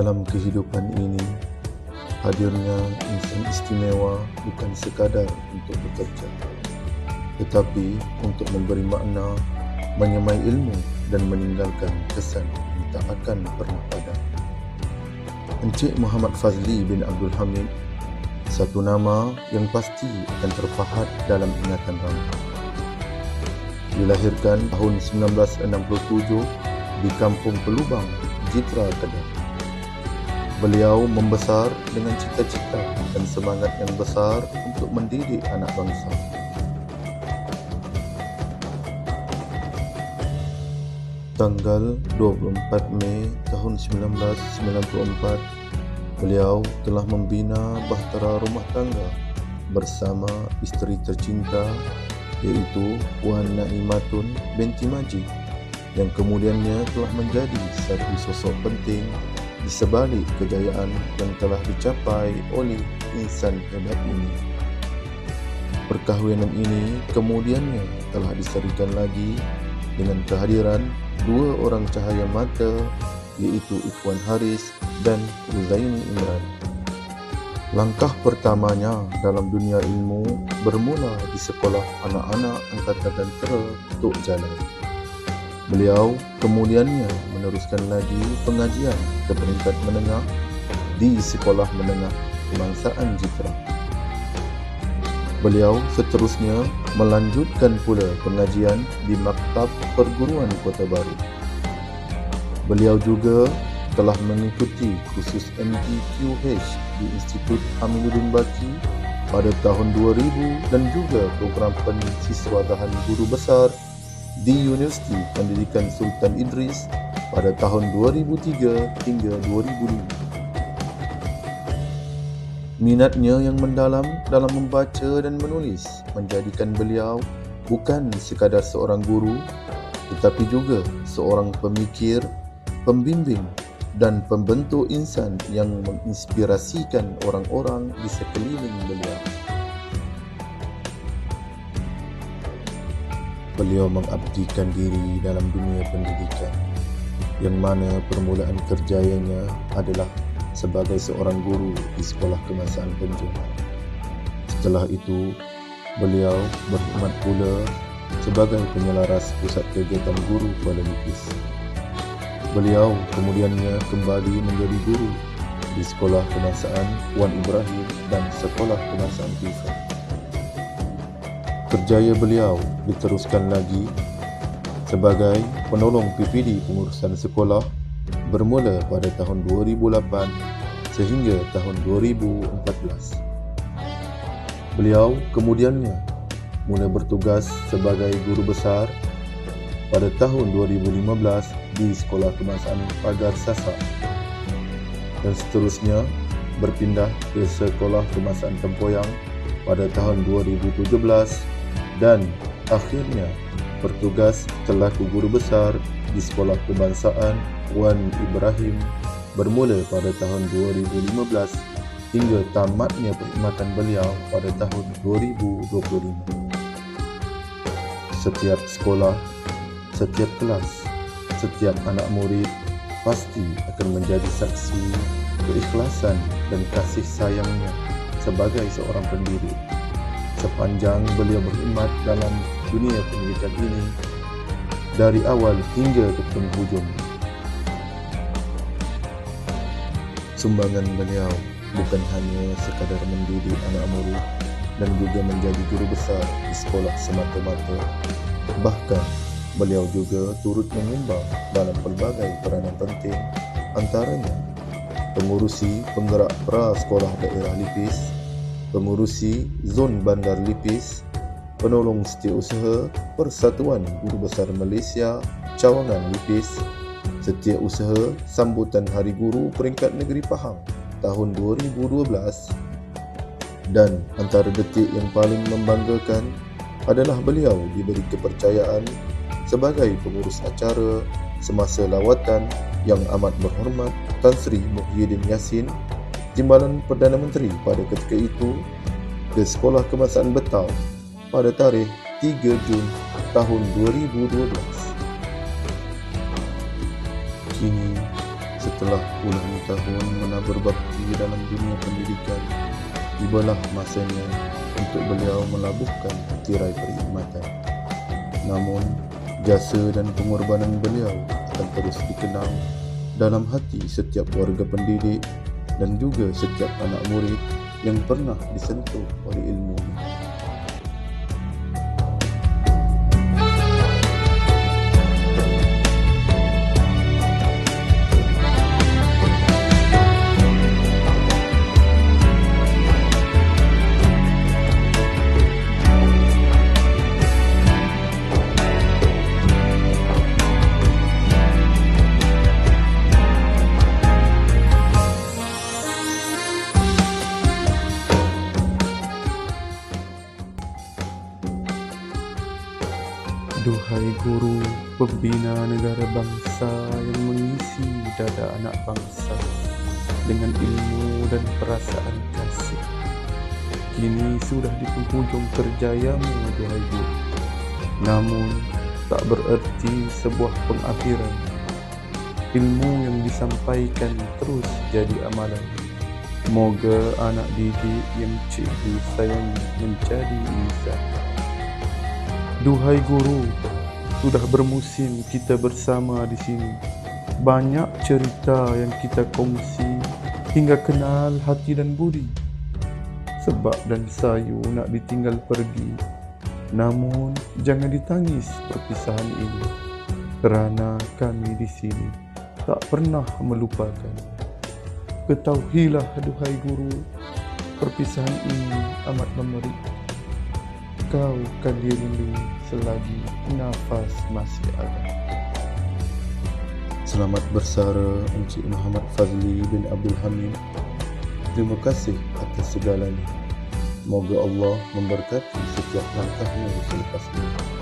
Dalam kehidupan ini, hadirnya insan istimewa bukan sekadar untuk bekerja, tetapi untuk memberi makna, menyemai ilmu dan meninggalkan kesan yang tak akan pernah padam. Encik Muhammad Fazli bin Abdul Hamid, satu nama yang pasti akan terpahat dalam ingatan ramai. Dilahirkan tahun 1967 di Kampung Pelubang, Jitra, Kedah. Beliau membesar dengan cita-cita dan semangat yang besar untuk mendidik anak bangsa. Tanggal 24 Mei tahun 1994, beliau telah membina bahtera rumah tangga bersama isteri tercinta, iaitu Puan Naimatun binti Majid, yang kemudiannya telah menjadi satu sosok penting di sebalik kejayaan yang telah dicapai oleh insan hebat ini. Perkahwinan ini kemudiannya telah diserikan lagi dengan kehadiran dua orang cahaya mata, iaitu Ikhwan Haris dan Huzaini Imran. Langkah pertamanya dalam dunia ilmu bermula di sekolah anak-anak angkatan tentera Tok Jalan. Beliau kemudiannya meneruskan lagi pengajian ke peringkat menengah di Sekolah Menengah Kebangsaan Jitra. Beliau seterusnya melanjutkan pula pengajian di Maktab Perguruan Kota Baru. Beliau juga telah mengikuti kursus MPQH di Institut Aminuddin Baki pada tahun 2000 dan juga program pensiswadahan guru besar di Universiti Pendidikan Sultan Idris pada tahun 2003 hingga 2005. Minatnya yang mendalam dalam membaca dan menulis menjadikan beliau bukan sekadar seorang guru, tetapi juga seorang pemikir, pembimbing dan pembentuk insan yang menginspirasikan orang-orang di sekeliling beliau. Beliau mengabdikan diri dalam dunia pendidikan, yang mana permulaan kerjayanya adalah sebagai seorang guru di Sekolah Kebangsaan Penjuru. Setelah itu, beliau berkhidmat pula sebagai penyelaras Pusat Kegiatan Guru Kuala Lipis. Beliau kemudiannya kembali menjadi guru di Sekolah Kebangsaan Wan Ibrahim dan Sekolah Kebangsaan Tifan. Kerjaya beliau diteruskan lagi sebagai penolong PPD pengurusan sekolah bermula pada tahun 2008 sehingga tahun 2014. Beliau kemudiannya mula bertugas sebagai guru besar pada tahun 2015 di Sekolah Kebangsaan Pagar Sasak dan seterusnya berpindah ke Sekolah Kebangsaan Tempoyang pada tahun 2017 dan akhirnya bertugas selaku guru besar di Sekolah Kebangsaan Wan Ibrahim bermula pada tahun 2015 hingga tamatnya perkhidmatan beliau pada tahun 2025. Setiap sekolah, setiap kelas, setiap anak murid pasti akan menjadi saksi keikhlasan dan kasih sayangnya sebagai seorang pendidik. Sepanjang beliau berkhidmat dalam dunia pendidikan ini, dari awal hingga ke penghujung. Sumbangan beliau bukan hanya sekadar mendidik anak murid dan juga menjadi guru besar di sekolah semata-mata. Bahkan, beliau juga turut menyumbang dalam pelbagai peranan penting, antaranya pengurusi penggerak pra-sekolah daerah Lipis, pengurusi zon bandar Lipis, penolong setiausaha Persatuan Guru Besar Malaysia Cawangan Lipis, setiausaha sambutan Hari Guru Peringkat Negeri Pahang tahun 2012, dan antara detik yang paling membanggakan adalah beliau diberi kepercayaan sebagai pengurus acara semasa lawatan Yang Amat Berhormat Tan Sri Muhyiddin Yassin, Timbalan Perdana Menteri pada ketika itu, ke Sekolah Kebangsaan Betau pada tarikh 3 Jun tahun 2012. Kini, Setelah puluhan tahun menabur bakti dalam dunia pendidikan, tibalah masanya untuk beliau melabuhkan tirai perkhidmatan. Namun, jasa dan pengorbanan beliau akan terus dikenang dalam hati setiap warga pendidik dan juga setiap anak murid yang pernah disentuh oleh ilmunya. Duhai guru, pembina negara bangsa yang mengisi dada anak bangsa dengan ilmu dan perasaan kasih. Kini sudah di penghujung kerjayamu, duhai guru. Namun, tak bererti sebuah pengakhiran. Ilmu yang disampaikan terus jadi amalan. Moga anak didik yang cikgu sayangi menjadi insan. Duhai guru, sudah bermusim kita bersama di sini. Banyak cerita yang kita kongsi hingga kenal hati dan budi. Sebab dan sayu nak ditinggal pergi. Namun jangan ditangis perpisahan ini, kerana kami di sini tak pernah melupakan. Ketahuilah duhai guru, perpisahan ini amat mengerikan. Kau kan dirindu selagi nafas masih ada. Selamat bersara Encik Muhammad Fazli bin Abdul Hamid. Terima kasih atas segalanya. Moga Allah memberkati setiap langkahmu selepas ini.